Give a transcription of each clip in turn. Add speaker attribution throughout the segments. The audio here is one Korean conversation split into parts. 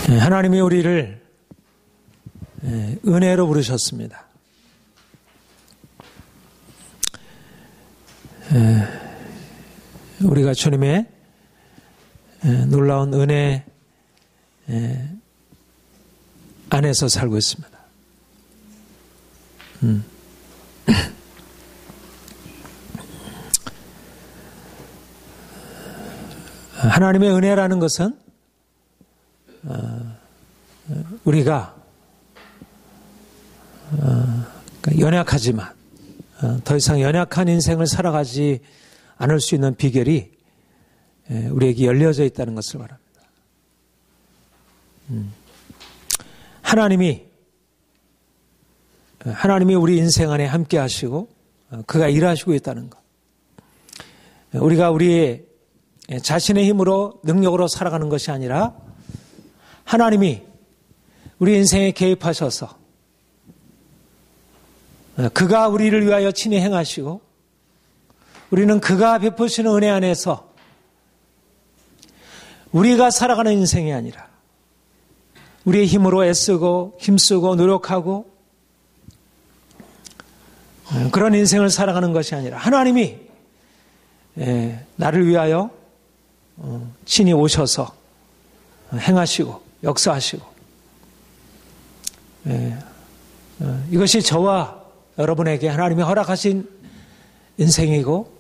Speaker 1: 하나님이 우리를 은혜로 부르셨습니다. 우리가 주님의 놀라운 은혜 안에서 살고 있습니다. 하나님의 은혜라는 것은 우리가 연약하지만 더 이상 연약한 인생을 살아가지 않을 수 있는 비결이 우리에게 열려져 있다는 것을 말합니다. 하나님이 우리 인생 안에 함께 하시고 그가 일하시고 있다는 것. 우리가 우리의 자신의 힘으로 능력으로 살아가는 것이 아니라 하나님이 우리 인생에 개입하셔서 그가 우리를 위하여 친히 행하시고 우리는 그가 베푸시는 은혜 안에서 우리가 살아가는 인생이 아니라 우리의 힘으로 애쓰고 힘쓰고 노력하고 그런 인생을 살아가는 것이 아니라 하나님이 나를 위하여 친히 오셔서 행하시고 역사하시고 이것이 저와 여러분에게 하나님이 허락하신 인생이고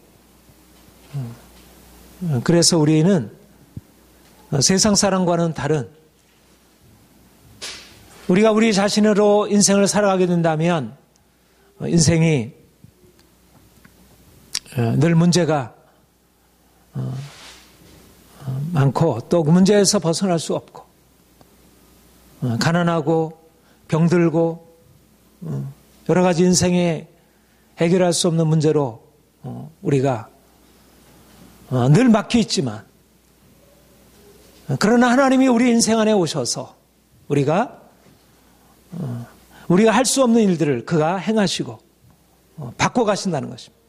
Speaker 1: 그래서 우리는 세상 사람과는 다른 우리가 우리 자신으로 인생을 살아가게 된다면 인생이 늘 문제가 많고 또 그 문제에서 벗어날 수 없고 가난하고 병들고 여러 가지 인생에 해결할 수 없는 문제로 우리가 늘 막혀 있지만 그러나 하나님이 우리 인생 안에 오셔서 우리가 할 수 없는 일들을 그가 행하시고 바꿔가신다는 것입니다.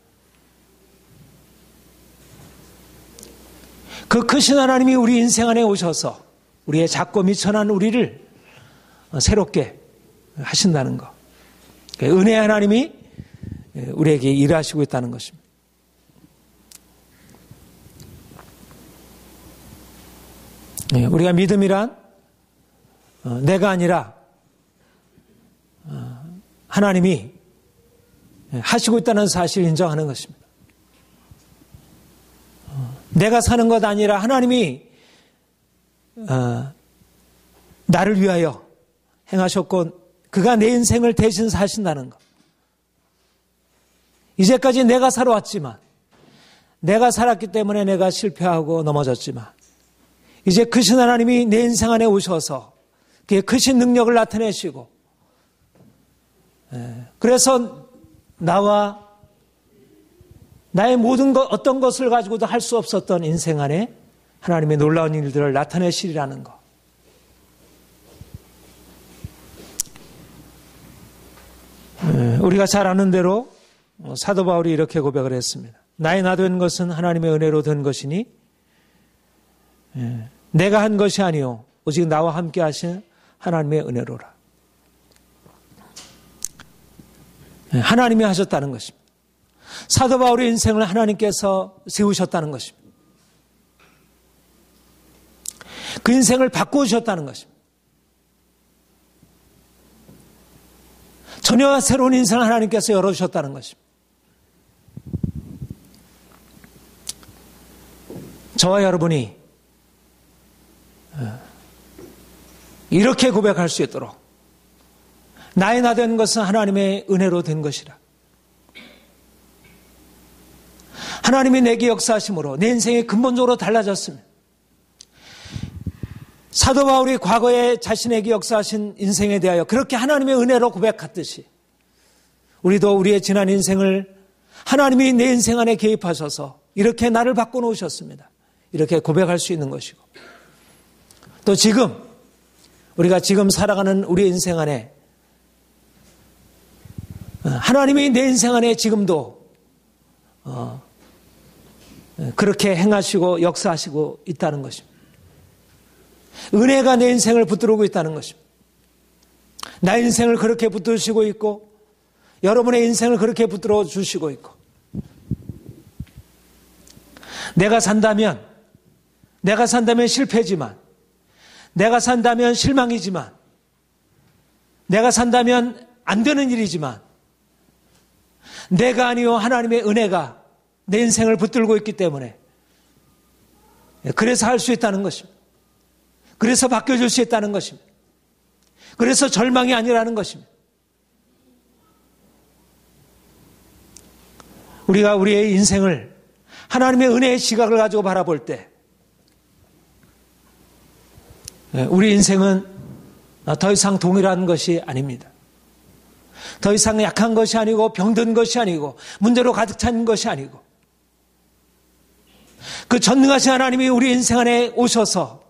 Speaker 1: 그 크신 하나님이 우리 인생 안에 오셔서 우리의 작고 미천한 우리를 새롭게 하신다는 것. 은혜의 하나님이 우리에게 일하시고 있다는 것입니다. 우리가 믿음이란 내가 아니라 하나님이 하시고 있다는 사실을 인정하는 것입니다. 내가 사는 것 아니라 하나님이 나를 위하여 행하셨고 그가 내 인생을 대신 사신다는 것. 이제까지 내가 살아왔지만 내가 살았기 때문에 내가 실패하고 넘어졌지만 이제 크신 하나님이 내 인생 안에 오셔서 그의 크신 능력을 나타내시고 그래서 나와 나의 모든 것 어떤 것을 가지고도 할 수 없었던 인생 안에 하나님의 놀라운 일들을 나타내시리라는 것. 우리가 잘 아는 대로 사도 바울이 이렇게 고백을 했습니다. 나의 나 된 것은 하나님의 은혜로 된 것이니 내가 한 것이 아니요 오직 나와 함께 하신 하나님의 은혜로라. 하나님이 하셨다는 것입니다. 사도 바울의 인생을 하나님께서 세우셨다는 것입니다. 그 인생을 바꿔주셨다는 것입니다. 전혀 새로운 인생을 하나님께서 열어주셨다는 것입니다. 저와 여러분이 이렇게 고백할 수 있도록 나의 나 된 것은 하나님의 은혜로 된 것이라. 하나님이 내게 역사하심으로 내 인생이 근본적으로 달라졌습니다. 사도 바울이 과거에 자신에게 역사하신 인생에 대하여 그렇게 하나님의 은혜로 고백했듯이 우리도 우리의 지난 인생을 하나님이 내 인생 안에 개입하셔서 이렇게 나를 바꿔놓으셨습니다. 이렇게 고백할 수 있는 것이고 또 지금 우리가 지금 살아가는 우리 인생 안에 하나님이 내 인생 안에 지금도 그렇게 행하시고 역사하시고 있다는 것입니다. 은혜가 내 인생을 붙들고 있다는 것입니다. 나의 인생을 그렇게 붙드시고 있고 여러분의 인생을 그렇게 붙들어 주시고 있고, 내가 산다면 실패지만, 내가 산다면 실망이지만, 내가 산다면 안 되는 일이지만, 내가 아니요 하나님의 은혜가 내 인생을 붙들고 있기 때문에, 그래서 할 수 있다는 것입니다. 그래서 바뀌어줄 수 있다는 것입니다. 그래서 절망이 아니라는 것입니다. 우리가 우리의 인생을 하나님의 은혜의 시각을 가지고 바라볼 때, 우리 인생은 더 이상 동일한 것이 아닙니다. 더 이상 약한 것이 아니고 병든 것이 아니고 문제로 가득 찬 것이 아니고, 그 전능하신 하나님이 우리 인생 안에 오셔서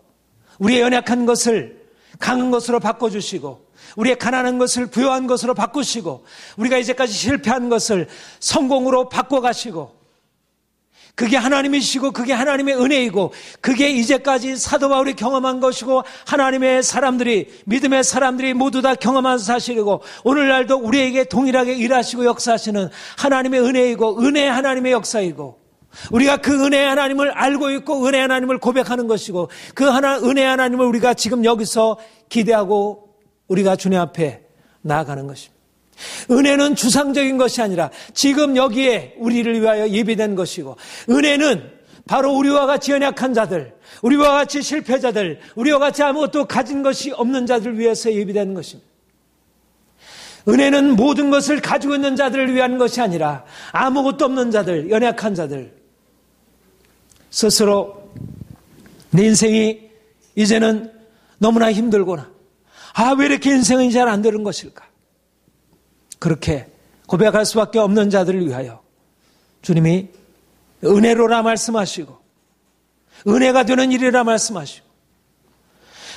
Speaker 1: 우리의 연약한 것을 강한 것으로 바꿔주시고, 우리의 가난한 것을 부요한 것으로 바꾸시고, 우리가 이제까지 실패한 것을 성공으로 바꿔가시고, 그게 하나님이시고 그게 하나님의 은혜이고, 그게 이제까지 사도 바울이 경험한 것이고 하나님의 사람들이, 믿음의 사람들이 모두 다 경험한 사실이고, 오늘날도 우리에게 동일하게 일하시고 역사하시는 하나님의 은혜이고 은혜의 하나님의 역사이고, 우리가 그 은혜의 하나님을 알고 있고 은혜의 하나님을 고백하는 것이고, 그 은혜의 하나님을 우리가 지금 여기서 기대하고 우리가 주님 앞에 나아가는 것입니다. 은혜는 주상적인 것이 아니라 지금 여기에 우리를 위하여 예비된 것이고, 은혜는 바로 우리와 같이 연약한 자들, 우리와 같이 실패자들, 우리와 같이 아무것도 가진 것이 없는 자들 위해서 예비된 것입니다. 은혜는 모든 것을 가지고 있는 자들을 위한 것이 아니라 아무것도 없는 자들, 연약한 자들, 스스로 내 인생이 이제는 너무나 힘들구나, 왜 이렇게 인생이 잘 안 되는 것일까, 그렇게 고백할 수밖에 없는 자들을 위하여 주님이 은혜로라 말씀하시고, 은혜가 되는 일이라 말씀하시고,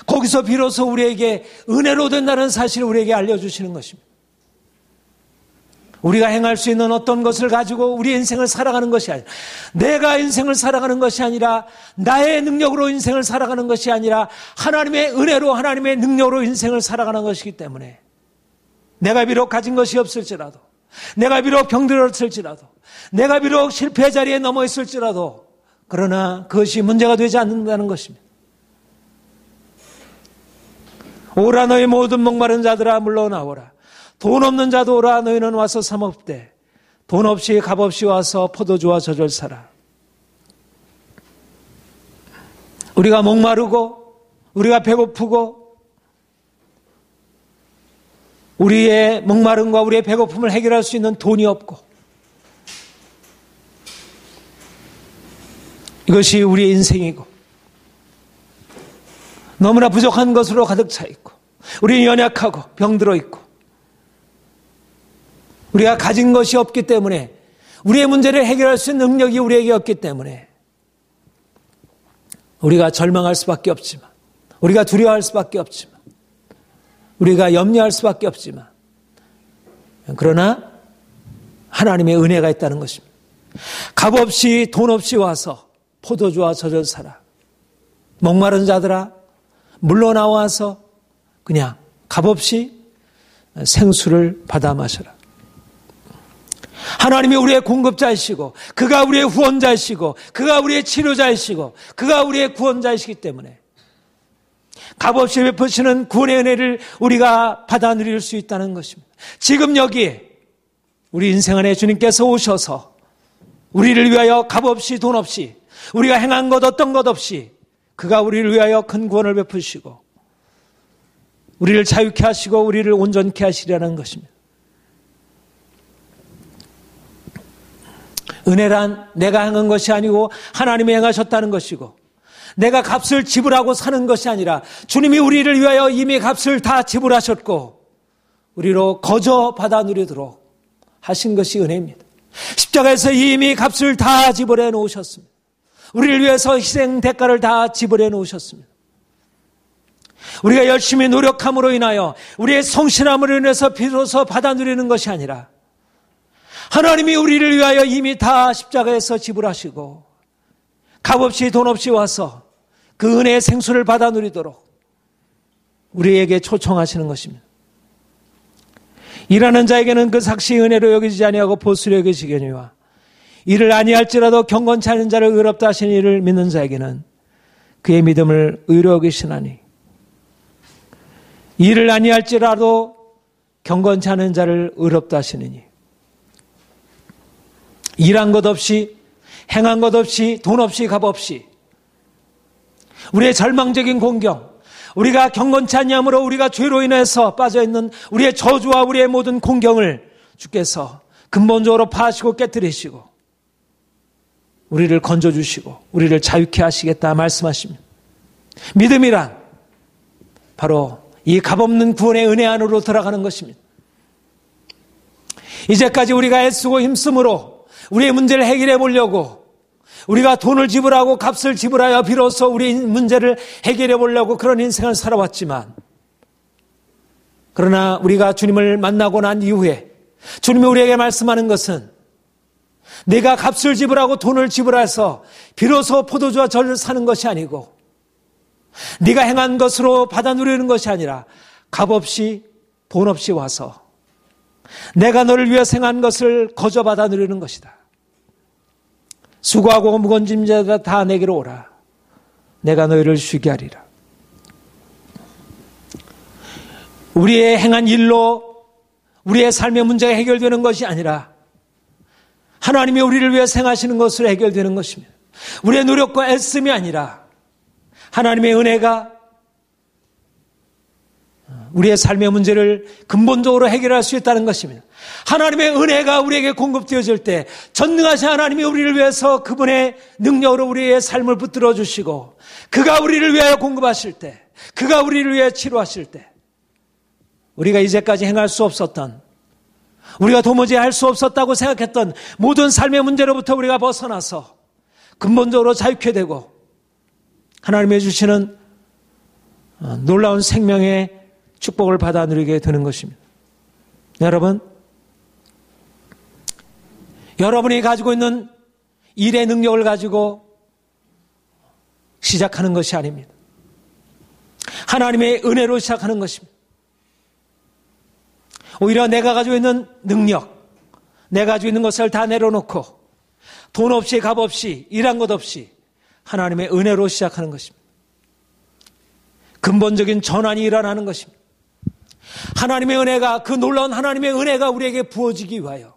Speaker 1: 거기서 비로소 우리에게 은혜로 된다는 사실을 우리에게 알려주시는 것입니다. 우리가 행할 수 있는 어떤 것을 가지고 우리 인생을 살아가는 것이 아니라, 내가 인생을 살아가는 것이 아니라, 나의 능력으로 인생을 살아가는 것이 아니라 하나님의 은혜로, 하나님의 능력으로 인생을 살아가는 것이기 때문에, 내가 비록 가진 것이 없을지라도, 내가 비록 병들었을지라도, 내가 비록 실패 자리에 넘어 있을지라도, 그러나 그것이 문제가 되지 않는다는 것입니다. 오라 너희 모든 목마른 자들아 물러나오라. 돈 없는 자도 오라. 너희는 와서 사 먹되 돈 없이 값 없이 와서 포도주와 저절 사라. 우리가 목마르고 우리가 배고프고 우리의 목마름과 우리의 배고픔을 해결할 수 있는 돈이 없고, 이것이 우리의 인생이고 너무나 부족한 것으로 가득 차 있고, 우리는 연약하고 병들어 있고, 우리가 가진 것이 없기 때문에, 우리의 문제를 해결할 수 있는 능력이 우리에게 없기 때문에 우리가 절망할 수밖에 없지만, 우리가 두려워할 수밖에 없지만, 우리가 염려할 수밖에 없지만, 그러나 하나님의 은혜가 있다는 것입니다. 값 없이 돈 없이 와서 포도주와 저절 사라. 목마른 자들아 물러나와서 그냥 값 없이 생수를 받아 마셔라. 하나님이 우리의 공급자이시고, 그가 우리의 후원자이시고, 그가 우리의 치료자이시고, 그가 우리의 구원자이시기 때문에 값없이 베푸시는 구원의 은혜를 우리가 받아 누릴 수 있다는 것입니다. 지금 여기에 우리 인생 안에 주님께서 오셔서 우리를 위하여 값없이 돈 없이, 우리가 행한 것 어떤 것 없이 그가 우리를 위하여 큰 구원을 베푸시고 우리를 자유케 하시고 우리를 온전케 하시려는 것입니다. 은혜란 내가 행한 것이 아니고 하나님이 행하셨다는 것이고, 내가 값을 지불하고 사는 것이 아니라 주님이 우리를 위하여 이미 값을 다 지불하셨고 우리로 거저 받아 누리도록 하신 것이 은혜입니다. 십자가에서 이미 값을 다 지불해 놓으셨습니다. 우리를 위해서 희생 대가를 다 지불해 놓으셨습니다. 우리가 열심히 노력함으로 인하여, 우리의 성실함으로 인해서 비로소 받아 누리는 것이 아니라 하나님이 우리를 위하여 이미 다 십자가에서 지불하시고 값없이 돈 없이 와서 그 은혜의 생수를 받아 누리도록 우리에게 초청하시는 것입니다. 일하는 자에게는 그 삭시 은혜로 여기지 아니하고 보수로 여기시거니와 이를 아니할지라도 경건치 않은 자를 의롭다 하신 이를 믿는 자에게는 그의 믿음을 의로 여기시나니 이를 아니할지라도 경건치 않은 자를 의롭다 하시느니 일한 것 없이 행한 것 없이 돈 없이 값 없이 우리의 절망적인 공경, 우리가 경건치 아니함으로 우리가 죄로 인해서 빠져있는 우리의 저주와 우리의 모든 공경을 주께서 근본적으로 파하시고 깨뜨리시고 우리를 건져주시고 우리를 자유케 하시겠다 말씀하십니다. 믿음이란 바로 이 값없는 구원의 은혜 안으로 들어가는 것입니다. 이제까지 우리가 애쓰고 힘쓰므로 우리의 문제를 해결해 보려고 우리가 돈을 지불하고 값을 지불하여 비로소 우리의 문제를 해결해 보려고 그런 인생을 살아왔지만 그러나 우리가 주님을 만나고 난 이후에 주님이 우리에게 말씀하는 것은 내가 값을 지불하고 돈을 지불해서 비로소 포도주와 젖을 사는 것이 아니고 네가 행한 것으로 받아 누리는 것이 아니라 값 없이 돈 없이 와서 내가 너를 위해 행한 것을 거저 받아 누리는 것이다. 수고하고 무거운 짐 자들 다 내게로 오라. 내가 너희를 쉬게 하리라. 우리의 행한 일로 우리의 삶의 문제가 해결되는 것이 아니라 하나님이 우리를 위해 행하시는 것으로 해결되는 것입니다. 우리의 노력과 애씀이 아니라 하나님의 은혜가 우리의 삶의 문제를 근본적으로 해결할 수 있다는 것입니다. 하나님의 은혜가 우리에게 공급되어질 때 전능하신 하나님이 우리를 위해서 그분의 능력으로 우리의 삶을 붙들어 주시고 그가 우리를 위하여 공급하실 때 그가 우리를 위해 치료하실 때 우리가 이제까지 행할 수 없었던 우리가 도무지 할 수 없었다고 생각했던 모든 삶의 문제로부터 우리가 벗어나서 근본적으로 자유케 되고 하나님이 주시는 놀라운 생명의 축복을 받아 누리게 되는 것입니다. 여러분, 여러분이 가지고 있는 일의 능력을 가지고 시작하는 것이 아닙니다. 하나님의 은혜로 시작하는 것입니다. 오히려 내가 가지고 있는 능력, 내가 가지고 있는 것을 다 내려놓고 돈 없이 값 없이 일한 것 없이 하나님의 은혜로 시작하는 것입니다. 근본적인 전환이 일어나는 것입니다. 하나님의 은혜가 그 놀라운 하나님의 은혜가 우리에게 부어지기 위하여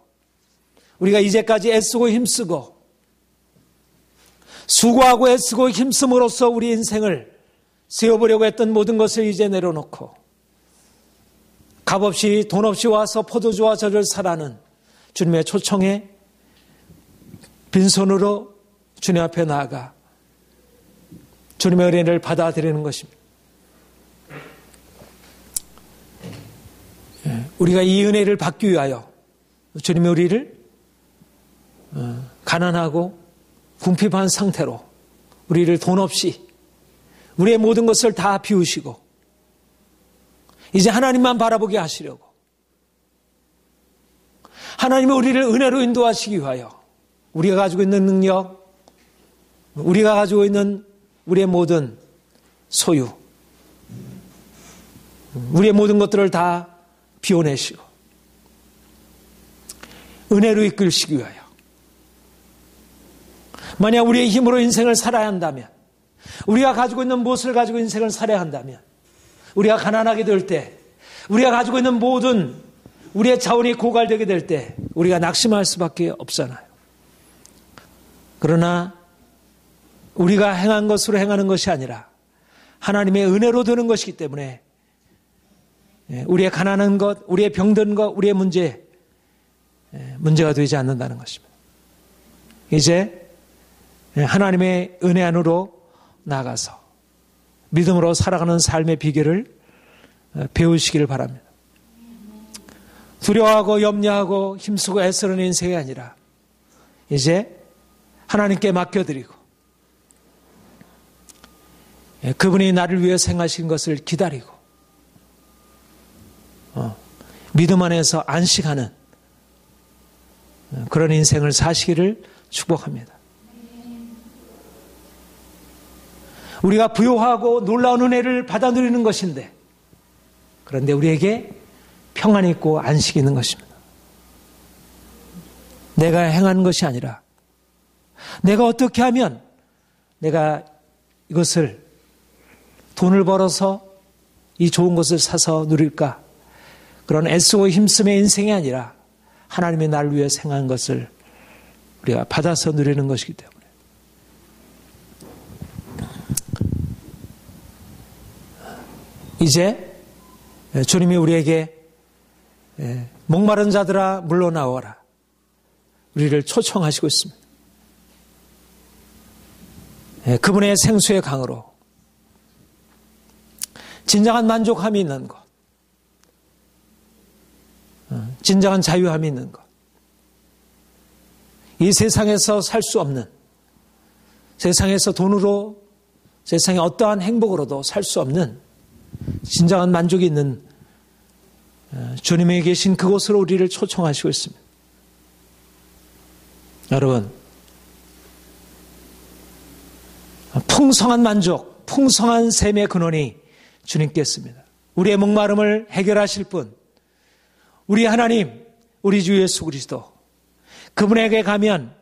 Speaker 1: 우리가 이제까지 애쓰고 힘쓰고 수고하고 애쓰고 힘씀으로써 우리 인생을 세워보려고 했던 모든 것을 이제 내려놓고 값없이 돈 없이 와서 포도주와 젖을 사라는 주님의 초청에 빈손으로 주님 앞에 나아가 주님의 은혜를 받아들이는 것입니다. 우리가 이 은혜를 받기 위하여 주님이 우리를 가난하고 궁핍한 상태로 우리를 돈 없이 우리의 모든 것을 다 비우시고 이제 하나님만 바라보게 하시려고 하나님이 우리를 은혜로 인도하시기 위하여 우리가 가지고 있는 능력, 우리가 가지고 있는 우리의 모든 소유, 우리의 모든 것들을 다 비워내시고 은혜로 이끌시기 위하여 만약 우리의 힘으로 인생을 살아야 한다면 우리가 가지고 있는 무엇을 가지고 인생을 살아야 한다면 우리가 가난하게 될 때 우리가 가지고 있는 모든 우리의 자원이 고갈되게 될 때 우리가 낙심할 수밖에 없잖아요. 그러나 우리가 행한 것으로 행하는 것이 아니라 하나님의 은혜로 되는 것이기 때문에 우리의 가난한 것, 우리의 병든 것, 우리의 문제가 되지 않는다는 것입니다. 이제 하나님의 은혜 안으로 나가서 믿음으로 살아가는 삶의 비결을 배우시기를 바랍니다. 두려워하고 염려하고 힘쓰고 애쓰는 인생이 아니라 이제 하나님께 맡겨드리고 그분이 나를 위해 행하신 것을 기다리고 믿음 안에서 안식하는 그런 인생을 사시기를 축복합니다. 우리가 부요하고 놀라운 은혜를 받아 누리는 것인데 그런데 우리에게 평안이 있고 안식이 있는 것입니다. 내가 행하는 것이 아니라 내가 어떻게 하면 내가 이것을 돈을 벌어서 이 좋은 것을 사서 누릴까? 그런 애쓰고 힘쓰의 인생이 아니라 하나님의 나를 위해서 행한 것을 우리가 받아서 누리는 것이기 때문에 이제 주님이 우리에게 목마른 자들아 물러나와라 우리를 초청하시고 있습니다. 그분의 생수의 강으로 진정한 만족함이 있는 것, 진정한 자유함이 있는 것, 이 세상에서 살 수 없는, 세상에서 돈으로, 세상의 어떠한 행복으로도 살 수 없는 진정한 만족이 있는 주님에 계신 그곳으로 우리를 초청하시고 있습니다. 여러분, 풍성한 만족, 풍성한 샘의 근원이 주님께 있습니다. 우리의 목마름을 해결하실 분, 우리 하나님, 우리 주 예수 그리스도, 그분에게 가면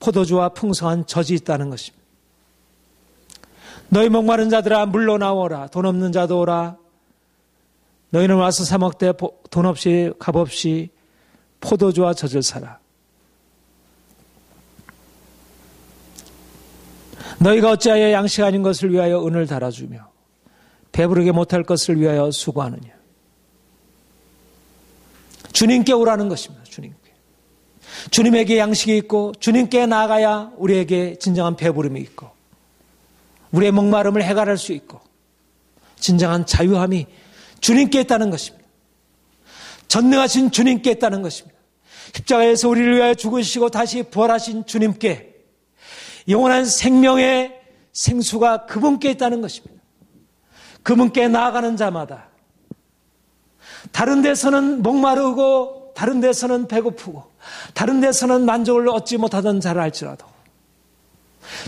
Speaker 1: 포도주와 풍성한 젖이 있다는 것입니다. 너희 목마른 자들아 물러나오라. 돈 없는 자도 오라. 너희는 와서 사 먹되 돈 없이 값 없이 포도주와 젖을 사라. 너희가 어찌하여 양식 아닌 것을 위하여 은을 달아주며 배부르게 못할 것을 위하여 수고하느냐. 주님께 오라는 것입니다. 주님께. 주님에게 양식이 있고 주님께 나아가야 우리에게 진정한 배부름이 있고 우리의 목마름을 해결할 수 있고 진정한 자유함이 주님께 있다는 것입니다. 전능하신 주님께 있다는 것입니다. 십자가에서 우리를 위하여 죽으시고 다시 부활하신 주님께 영원한 생명의 생수가 그분께 있다는 것입니다. 그분께 나아가는 자마다 다른 데서는 목마르고 다른 데서는 배고프고 다른 데서는 만족을 얻지 못하던 자를 알지라도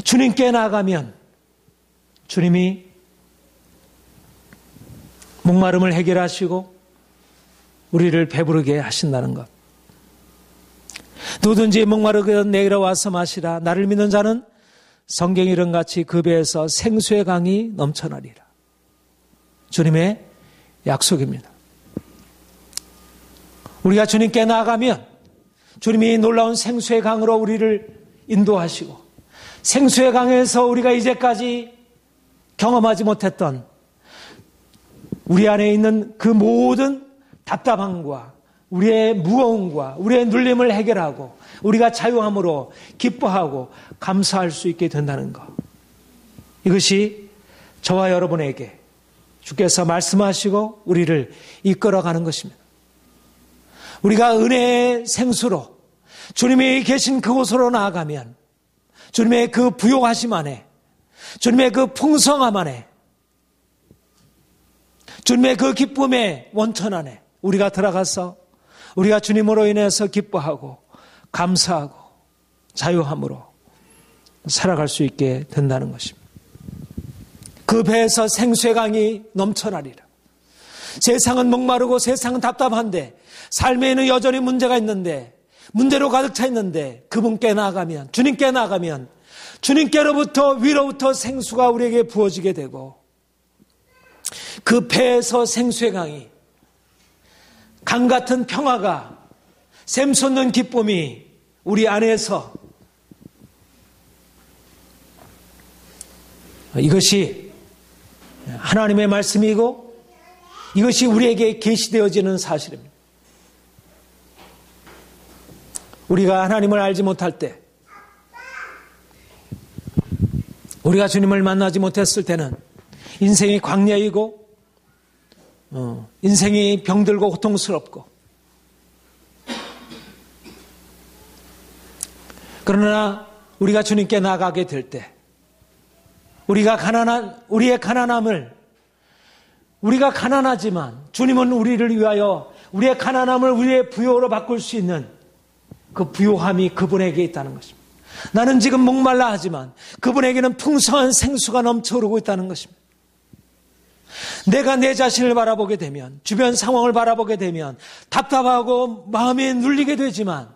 Speaker 1: 주님께 나아가면 주님이 목마름을 해결하시고 우리를 배부르게 하신다는 것. 누구든지 목마르거든 내게로 와서 마시라. 나를 믿는 자는 성경이 이런같이 그 배에서 생수의 강이 넘쳐나리라. 주님의 약속입니다. 우리가 주님께 나아가면 주님이 놀라운 생수의 강으로 우리를 인도하시고 생수의 강에서 우리가 이제까지 경험하지 못했던 우리 안에 있는 그 모든 답답함과 우리의 무거움과 우리의 눌림을 해결하고 우리가 자유함으로 기뻐하고 감사할 수 있게 된다는 것. 이것이 저와 여러분에게 주께서 말씀하시고 우리를 이끌어가는 것입니다. 우리가 은혜의 생수로 주님이 계신 그곳으로 나아가면 주님의 그 부요하심 안에 주님의 그 풍성함 안에 주님의 그 기쁨의 원천 안에 우리가 들어가서 우리가 주님으로 인해서 기뻐하고 감사하고 자유함으로 살아갈 수 있게 된다는 것입니다. 그 배에서 생수의 강이 넘쳐나리라. 세상은 목마르고 세상은 답답한데 삶에는 여전히 문제가 있는데 문제로 가득 차 있는데 그분께 나아가면 주님께 나아가면 주님께로부터 위로부터 생수가 우리에게 부어지게 되고 그 배에서 생수의 강이 강 같은 평화가 샘솟는 기쁨이 우리 안에서 이것이 하나님의 말씀이고 이것이 우리에게 계시되어지는 사실입니다. 우리가 하나님을 알지 못할 때 우리가 주님을 만나지 못했을 때는 인생이 광야이고 인생이 병들고 고통스럽고 그러나 우리가 주님께 나가게 될 때 우리의 가난함을 우리가 가난하지만 주님은 우리를 위하여 우리의 가난함을 우리의 부요로 바꿀 수 있는 그 부요함이 그분에게 있다는 것입니다. 나는 지금 목말라 하지만 그분에게는 풍성한 생수가 넘쳐오르고 있다는 것입니다. 내가 내 자신을 바라보게 되면, 주변 상황을 바라보게 되면 답답하고 마음이 눌리게 되지만,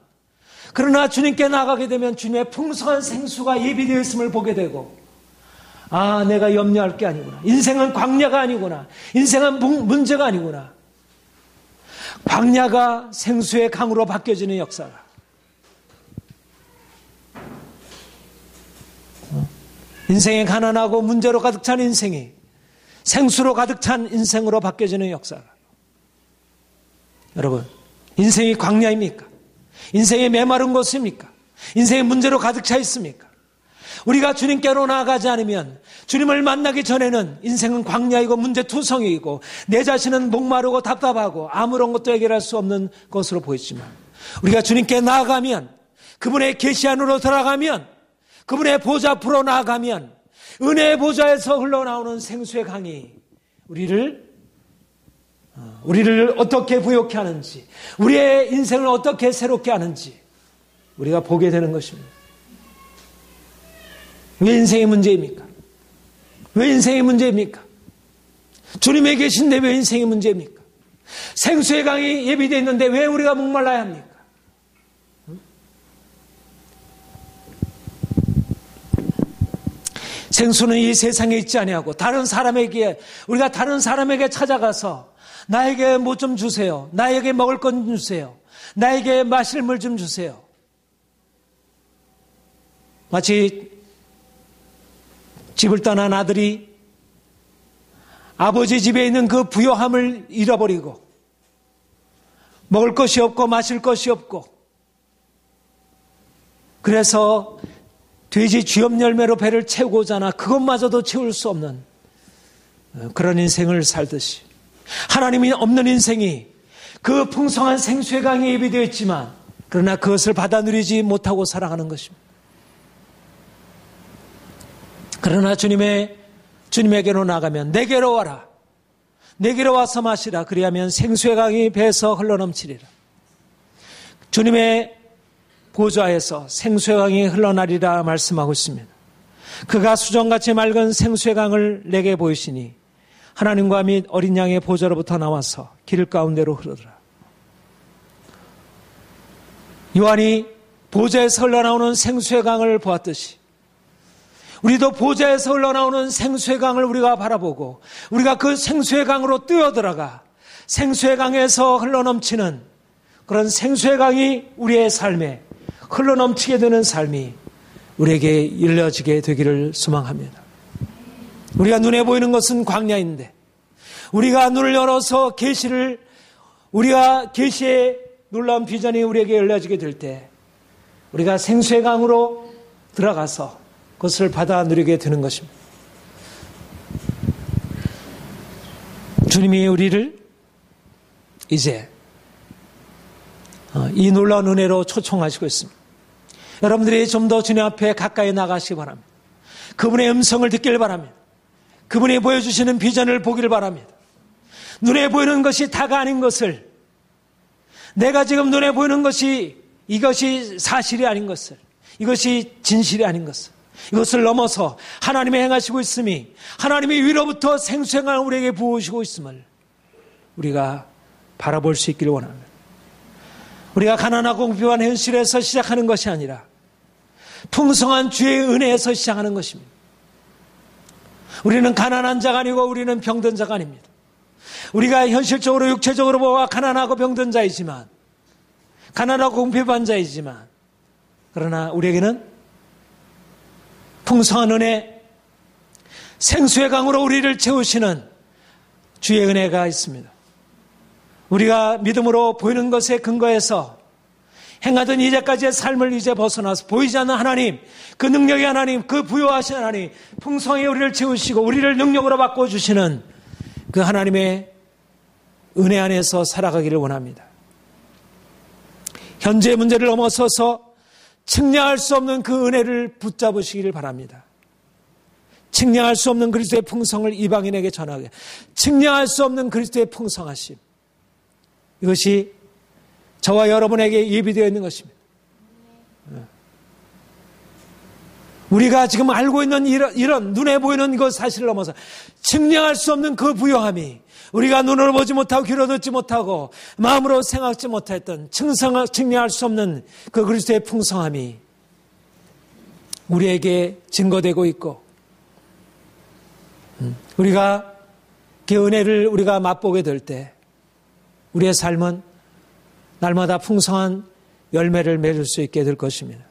Speaker 1: 그러나 주님께 나가게 되면 주님의 풍성한 생수가 예비되어 있음을 보게 되고, 아, 내가 염려할 게 아니구나. 인생은 광야가 아니구나. 인생은 문제가 아니구나. 광야가 생수의 강으로 바뀌어지는 역사가. 인생이 가난하고 문제로 가득 찬 인생이 생수로 가득 찬 인생으로 바뀌어지는 역사가. 여러분, 인생이 광야입니까? 인생이 메마른 곳입니까? 인생의 문제로 가득 차 있습니까? 우리가 주님께로 나아가지 않으면, 주님을 만나기 전에는 인생은 광야이고 문제투성이고 내 자신은 목마르고 답답하고 아무런 것도 해결할 수 없는 것으로 보이지만, 우리가 주님께 나아가면, 그분의 계시 안으로 들어가면, 그분의 보좌 앞으로 나아가면 은혜의 보좌에서 흘러나오는 생수의 강이 우리를 어떻게 부욕케 하는지, 우리의 인생을 어떻게 새롭게 하는지 우리가 보게 되는 것입니다. 왜 인생의 문제입니까? 왜 인생의 문제입니까? 주님에 계신데 왜 인생의 문제입니까? 생수의 강이 예비되어 있는데 왜 우리가 목말라야 합니까? 생수는 이 세상에 있지 아니하고 우리가 다른 사람에게 찾아가서 나에게 뭐 좀 주세요. 나에게 먹을 것 좀 주세요. 나에게 마실 물 좀 주세요. 마치 집을 떠난 아들이 아버지 집에 있는 그 부요함을 잃어버리고 먹을 것이 없고 마실 것이 없고, 그래서 돼지 쥐염 열매로 배를 채우고자 하나 그것마저도 채울 수 없는 그런 인생을 살듯이, 하나님이 없는 인생이 그 풍성한 생수의 강에 예비되어 있지만 그러나 그것을 받아 누리지 못하고 살아가는 것입니다. 그러나 주님에게로 나가면 내게로 와라. 내게로 와서 마시라. 그리하면 생수의 강이 배에서 흘러넘치리라. 주님의 보좌에서 생수의 강이 흘러나리라 말씀하고 있습니다. 그가 수정같이 맑은 생수의 강을 내게 보이시니 하나님과 및 어린 양의 보좌로부터 나와서 길 가운데로 흐르더라. 요한이 보좌에서 흘러나오는 생수의 강을 보았듯이 우리도 보좌에서 흘러나오는 생수의 강을 우리가 바라보고 우리가 그 생수의 강으로 뛰어들어가 생수의 강에서 흘러넘치는 그런 생수의 강이 우리의 삶에 흘러넘치게 되는 삶이 우리에게 일러지게 되기를 소망합니다. 우리가 눈에 보이는 것은 광야인데 우리가 눈을 열어서 우리가 계시의 놀라운 비전이 우리에게 열려지게 될 때 우리가 생수의 강으로 들어가서 그것을 받아 누리게 되는 것입니다. 주님이 우리를 이제 이 놀라운 은혜로 초청하시고 있습니다. 여러분들이 좀 더 주님 앞에 가까이 나가시기 바랍니다. 그분의 음성을 듣길 바랍니다. 그분이 보여주시는 비전을 보기를 바랍니다. 눈에 보이는 것이 다가 아닌 것을, 내가 지금 눈에 보이는 것이 이것이 사실이 아닌 것을, 이것이 진실이 아닌 것을, 이것을 넘어서 하나님이 행하시고 있음이 하나님이 위로부터 생수의 강을 우리에게 부으시고 있음을 우리가 바라볼 수 있기를 원합니다. 우리가 가난하고 공평한 현실에서 시작하는 것이 아니라 풍성한 주의 은혜에서 시작하는 것입니다. 우리는 가난한 자가 아니고 우리는 병든 자가 아닙니다. 우리가 현실적으로 육체적으로 보아 가난하고 병든 자이지만, 가난하고 공평한 자이지만, 그러나 우리에게는 풍성한 은혜, 생수의 강으로 우리를 채우시는 주의 은혜가 있습니다. 우리가 믿음으로 보이는 것에 근거해서 행하던 이제까지의 삶을 이제 벗어나서 보이지 않는 하나님, 그 능력의 하나님, 그 부요하신 하나님, 풍성히 우리를 채우시고 우리를 능력으로 바꿔주시는 그 하나님의 은혜 안에서 살아가기를 원합니다. 현재의 문제를 넘어서서 측량할 수 없는 그 은혜를 붙잡으시기를 바랍니다. 측량할 수 없는 그리스도의 풍성을 이방인에게 전하게, 측량할 수 없는 그리스도의 풍성하심, 이것이 저와 여러분에게 예비되어 있는 것입니다. 우리가 지금 알고 있는 이런 눈에 보이는 그 사실을 넘어서 측량할 수 없는 그 부요함이, 우리가 눈으로 보지 못하고 귀로 듣지 못하고 마음으로 생각지 못했던 측량할 수 없는 그 그리스도의 풍성함이 우리에게 증거되고 있고, 우리가 그 은혜를 우리가 맛보게 될 때 우리의 삶은 날마다 풍성한 열매를 맺을 수 있게 될 것입니다.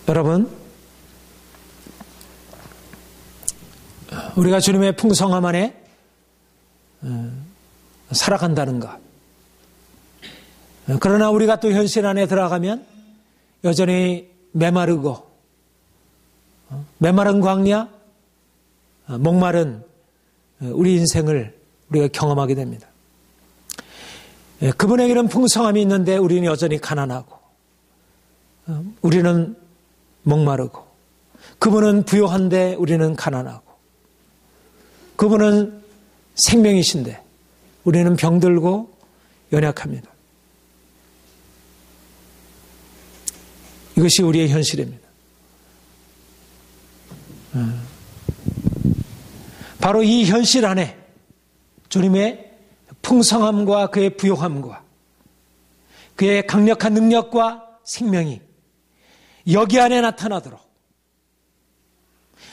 Speaker 1: 여러분, 우리가 주님의 풍성함 안에 살아간다는 것. 그러나 우리가 또 현실 안에 들어가면 여전히 메마르고, 메마른 광야, 목마른 우리 인생을 우리가 경험하게 됩니다. 그분에게는 풍성함이 있는데 우리는 여전히 가난하고, 우리는 목마르고, 그분은 부요한데 우리는 가난하고, 그분은 생명이신데 우리는 병들고 연약합니다. 이것이 우리의 현실입니다. 바로 이 현실 안에 주님의 풍성함과 그의 부요함과 그의 강력한 능력과 생명이 여기 안에 나타나도록,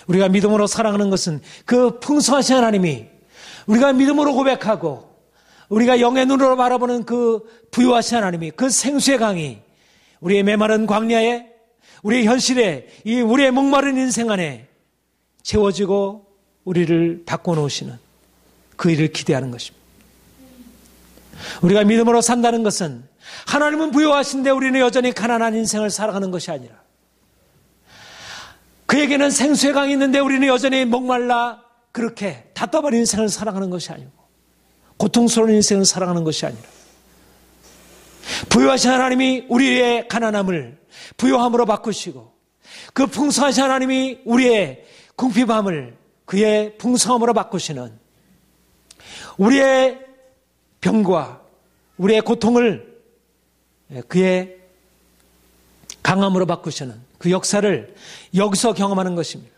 Speaker 1: 우리가 믿음으로 사랑하는 것은 그 풍성하신 하나님이, 우리가 믿음으로 고백하고 우리가 영의 눈으로 바라보는 그 부요하신 하나님이, 그 생수의 강이 우리의 메마른 광야에, 우리의 현실에, 이 우리의 목마른 인생 안에 채워지고 우리를 바꿔놓으시는 그 일을 기대하는 것입니다. 우리가 믿음으로 산다는 것은 하나님은 부요하신데 우리는 여전히 가난한 인생을 살아가는 것이 아니라, 그에게는 생수의 강이 있는데 우리는 여전히 목말라 그렇게 답답한 인생을 살아가는 것이 아니고, 고통스러운 인생을 살아가는 것이 아니라, 부요하신 하나님이 우리의 가난함을 부요함으로 바꾸시고, 그 풍성하신 하나님이 우리의 궁핍함을 그의 풍성함으로 바꾸시는, 우리의 병과 우리의 고통을 그의 강함으로 바꾸시는 그 역사를 여기서 경험하는 것입니다.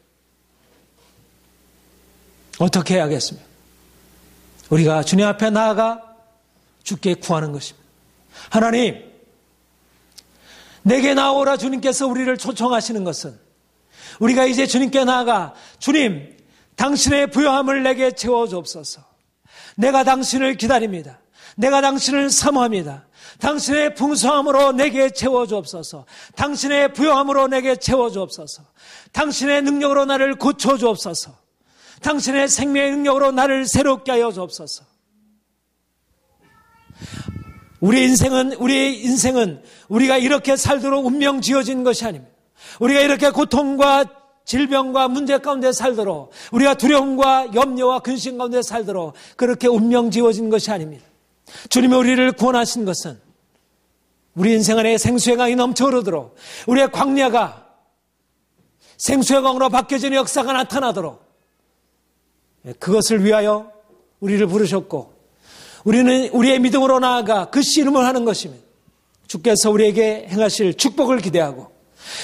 Speaker 1: 어떻게 해야겠습니까? 우리가 주님 앞에 나아가 주께 구하는 것입니다. 하나님, 내게 나오라 주님께서 우리를 초청하시는 것은, 우리가 이제 주님께 나아가 주님, 당신의 부요함을 내게 채워주옵소서. 내가 당신을 기다립니다. 내가 당신을 사모합니다. 당신의 풍성함으로 내게 채워주옵소서. 당신의 부요함으로 내게 채워주옵소서. 당신의 능력으로 나를 고쳐주옵소서. 당신의 생명의 능력으로 나를 새롭게 하여 주옵소서. 우리의 인생은 우리가 이렇게 살도록 운명 지어진 것이 아닙니다. 우리가 이렇게 고통과 질병과 문제 가운데 살도록, 우리가 두려움과 염려와 근심 가운데 살도록 그렇게 운명 지어진 것이 아닙니다. 주님이 우리를 구원하신 것은 우리 인생 안에 생수의 강이 넘쳐 흐르도록, 우리의 광야가 생수의 강으로 바뀌어지는 역사가 나타나도록, 그것을 위하여 우리를 부르셨고, 우리는 우리의 믿음으로 나아가 그 씨름을 하는 것입니다. 주께서 우리에게 행하실 축복을 기대하고,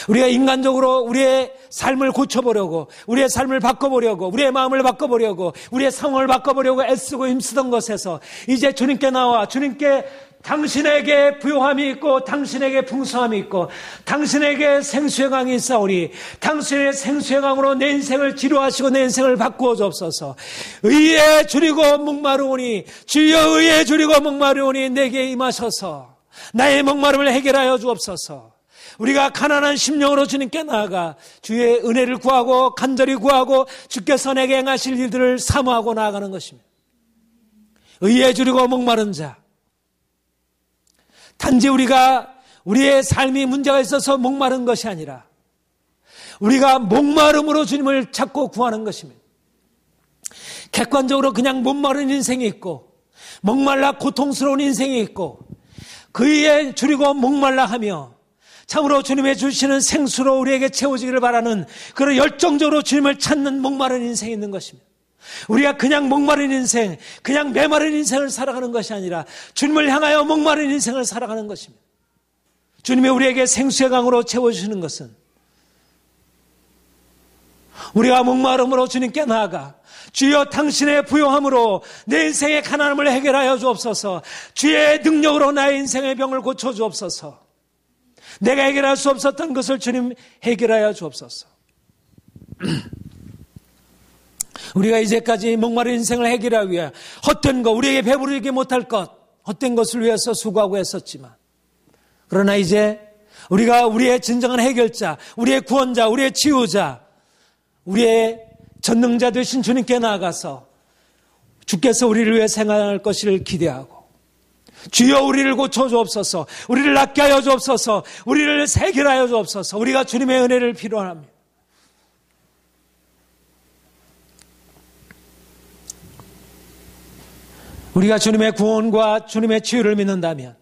Speaker 1: 우리가 인간적으로 우리의 삶을 고쳐보려고, 우리의 삶을 바꿔보려고, 우리의 마음을 바꿔보려고, 우리의 상황을 바꿔보려고 애쓰고 힘쓰던 것에서 이제 주님께 나와 주님께 당신에게 부요함이 있고 당신에게 풍성함이 있고 당신에게 생수의 강이 있사오니 당신의 생수의 강으로 내 인생을 치료하시고 내 인생을 바꾸어 주옵소서. 의에 줄이고 목마르오니, 주여 의에 줄이고 목마르오니 내게 임하셔서 나의 목마름을 해결하여 주옵소서. 우리가 가난한 심령으로 주님께 나아가 주의 은혜를 구하고 간절히 구하고 주께서 내게 행하실 일들을 사모하고 나아가는 것입니다. 의에 줄이고 목마른 자, 단지 우리가 우리의 삶이 문제가 있어서 목마른 것이 아니라 우리가 목마름으로 주님을 찾고 구하는 것입니다. 객관적으로 그냥 목마른 인생이 있고 목말라 고통스러운 인생이 있고 그에 줄이고 목말라 하며 참으로 주님의 주시는 생수로 우리에게 채워지기를 바라는 그런 열정적으로 주님을 찾는 목마른 인생이 있는 것입니다. 우리가 그냥 목마른 인생, 그냥 메마른 인생을 살아가는 것이 아니라 주님을 향하여 목마른 인생을 살아가는 것입니다. 주님이 우리에게 생수의 강으로 채워주시는 것은 우리가 목마름으로 주님께 나아가 주여 당신의 부요함으로 내 인생의 가난함을 해결하여 주옵소서. 주의 능력으로 나의 인생의 병을 고쳐 주옵소서. 내가 해결할 수 없었던 것을 주님 해결하여 주옵소서. 우리가 이제까지 목마른 인생을 해결하기 위해 헛된 것, 우리에게 배부르게 못할 것, 헛된 것을 위해서 수고하고 했었지만 그러나 이제 우리가 우리의 진정한 해결자, 우리의 구원자, 우리의 치유자, 우리의 전능자 되신 주님께 나아가서 주께서 우리를 위해 생활할 것을 기대하고 주여 우리를 고쳐 주옵소서, 우리를 낫게 하여 주옵소서, 우리를 해결하여 주옵소서. 우리가 주님의 은혜를 필요합니다. 우리가 주님의 구원과 주님의 치유를 믿는다면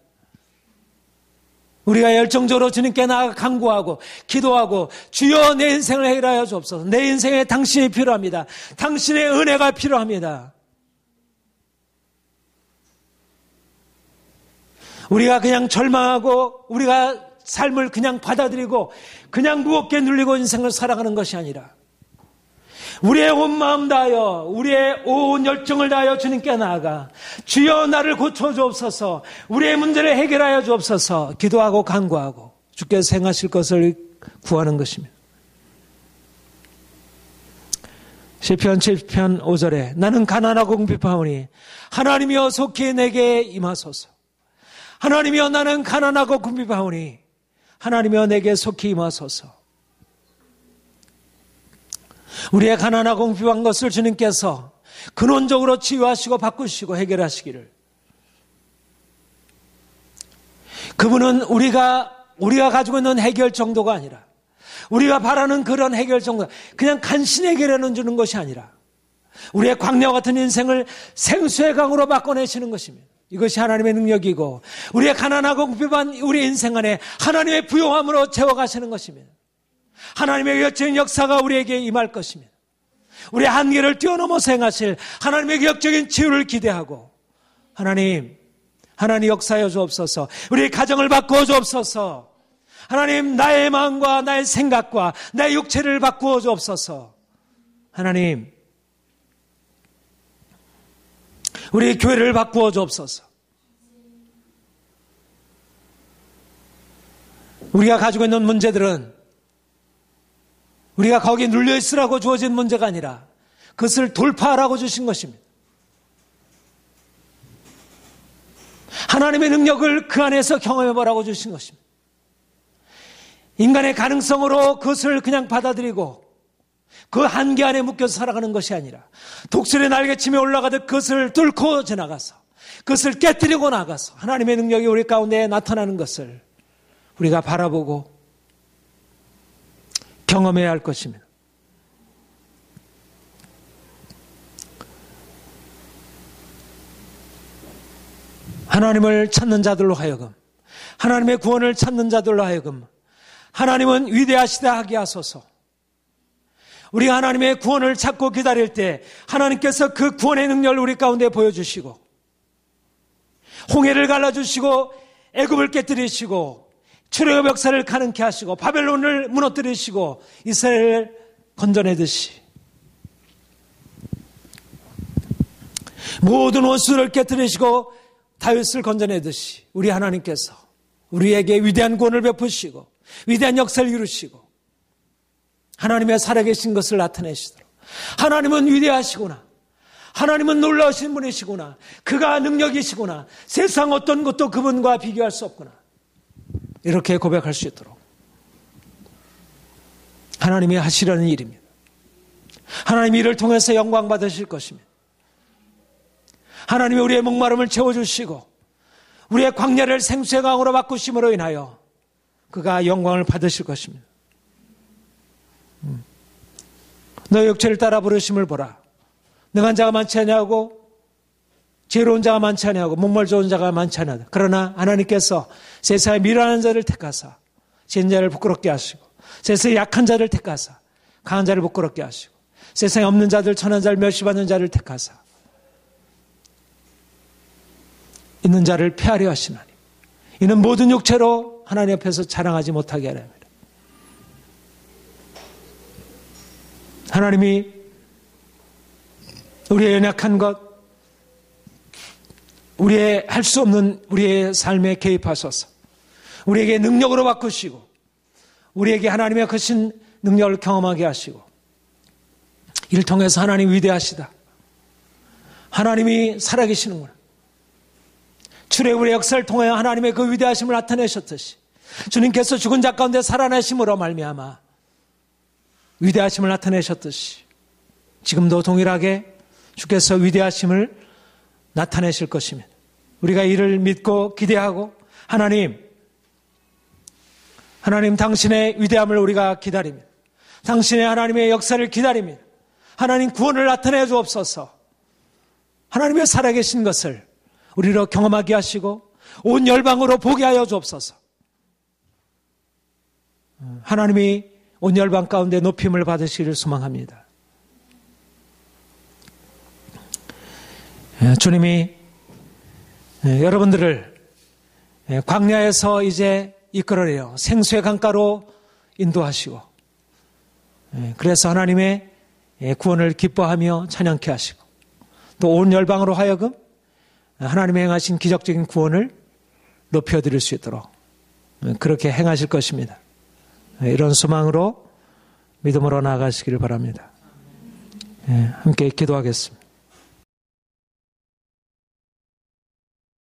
Speaker 1: 우리가 열정적으로 주님께 나아가 간구하고 기도하고 주여 내 인생을 해결하여 주옵소서. 내 인생에 당신이 필요합니다. 당신의 은혜가 필요합니다. 우리가 그냥 절망하고 우리가 삶을 그냥 받아들이고 그냥 무겁게 눌리고 인생을 살아가는 것이 아니라 우리의 온 마음 다하여 우리의 온 열정을 다하여 주님께 나아가 주여 나를 고쳐 주옵소서, 우리의 문제를 해결하여 주옵소서 기도하고 간구하고 주께서 행하실 것을 구하는 것입니다. 시편 7편 5절에 나는 가난하고 궁핍하오니 하나님이여 속히 내게 임하소서. 하나님이여 나는 가난하고 궁핍하오니 하나님이여 내게 속히 임하소서. 우리의 가난하고 궁핍한 것을 주님께서 근원적으로 치유하시고 바꾸시고 해결하시기를, 그분은 우리가 가지고 있는 해결 정도가 아니라 우리가 바라는 그런 해결 정도, 그냥 간신히 해결해 주는 것이 아니라 우리의 광야와 같은 인생을 생수의 강으로 바꿔내시는 것입니다. 이것이 하나님의 능력이고 우리의 가난하고 궁핍한 우리 인생 안에 하나님의 부요함으로 채워가시는 것입니다. 하나님의 역적인 역사가 우리에게 임할 것입니다. 우리의 한계를 뛰어넘어서 행하실 하나님의 역적인 치유를 기대하고 하나님 역사하여 주옵소서. 우리의 가정을 바꾸어 주옵소서. 하나님 나의 마음과 나의 생각과 나의 육체를 바꾸어 주옵소서. 하나님 우리 교회를 바꾸어 주옵소서. 우리가 가지고 있는 문제들은 우리가 거기에 눌려있으라고 주어진 문제가 아니라 그것을 돌파하라고 주신 것입니다. 하나님의 능력을 그 안에서 경험해보라고 주신 것입니다. 인간의 가능성으로 그것을 그냥 받아들이고 그 한계 안에 묶여서 살아가는 것이 아니라 독수리 날개치며 올라가듯 그것을 뚫고 지나가서 그것을 깨뜨리고 나가서 하나님의 능력이 우리 가운데 나타나는 것을 우리가 바라보고 경험해야 할 것입니다. 하나님을 찾는 자들로 하여금, 하나님의 구원을 찾는 자들로 하여금 하나님은 위대하시다 하게 하소서. 우리가 하나님의 구원을 찾고 기다릴 때 하나님께서 그 구원의 능력을 우리 가운데 보여주시고 홍해를 갈라주시고 애굽을 깨뜨리시고 출애굽 역사를 가능케 하시고 바벨론을 무너뜨리시고 이스라엘을 건져내듯이 모든 원수를 깨뜨리시고 다윗을 건져내듯이 우리 하나님께서 우리에게 위대한 구원을 베푸시고 위대한 역사를 이루시고 하나님의 살아계신 것을 나타내시도록, 하나님은 위대하시구나, 하나님은 놀라우신 분이시구나, 그가 능력이시구나, 세상 어떤 것도 그분과 비교할 수 없구나, 이렇게 고백할 수 있도록 하나님이 하시려는 일입니다. 하나님이 이를 통해서 영광 받으실 것입니다. 하나님이 우리의 목마름을 채워주시고 우리의 광야를 생수의 강으로 바꾸심으로 인하여 그가 영광을 받으실 것입니다. 너의 육체를 따라 부르심을 보라. 능한 자가 많지 아니하고 지혜로운 자가 많지 아니하고 목말 좋은 자가 많지 아니하다. 그러나 하나님께서 세상에 미련한 자를 택하사 지은 자를 부끄럽게 하시고 세상에 약한 자를 택하사 강한 자를 부끄럽게 하시고 세상에 없는 자들, 천한 자를 멸시받는 자를 택하사 있는 자를 폐하려 하시나니 이는 모든 육체로 하나님 앞에서 자랑하지 못하게 하려 합니다. 하나님이 우리의 연약한 것, 우리의 할 수 없는 우리의 삶에 개입하셔서 우리에게 능력으로 바꾸시고 우리에게 하나님의 크신 능력을 경험하게 하시고 이를 통해서 하나님 위대하시다. 하나님이 살아계시는구나. 출애굽의 역사를 통하여 하나님의 그 위대하심을 나타내셨듯이 주님께서 죽은 자 가운데 살아나심으로 말미암아 위대하심을 나타내셨듯이 지금도 동일하게 주께서 위대하심을 나타내실 것입니다. 우리가 이를 믿고 기대하고 하나님 당신의 위대함을 우리가 기다립니다. 당신의 하나님의 역사를 기다립니다. 하나님 구원을 나타내 주옵소서. 하나님의 살아계신 것을 우리로 경험하게 하시고 온 열방으로 보게 하여 주옵소서. 하나님이 온 열방 가운데 높임을 받으시기를 소망합니다. 주님이 여러분들을 광야에서 이제 이끌어내어 생수의 강가로 인도하시고 그래서 하나님의 구원을 기뻐하며 찬양케 하시고 또 온 열방으로 하여금 하나님의 행하신 기적적인 구원을 높여드릴 수 있도록 그렇게 행하실 것입니다. 이런 소망으로 믿음으로 나아가시기를 바랍니다. 함께 기도하겠습니다.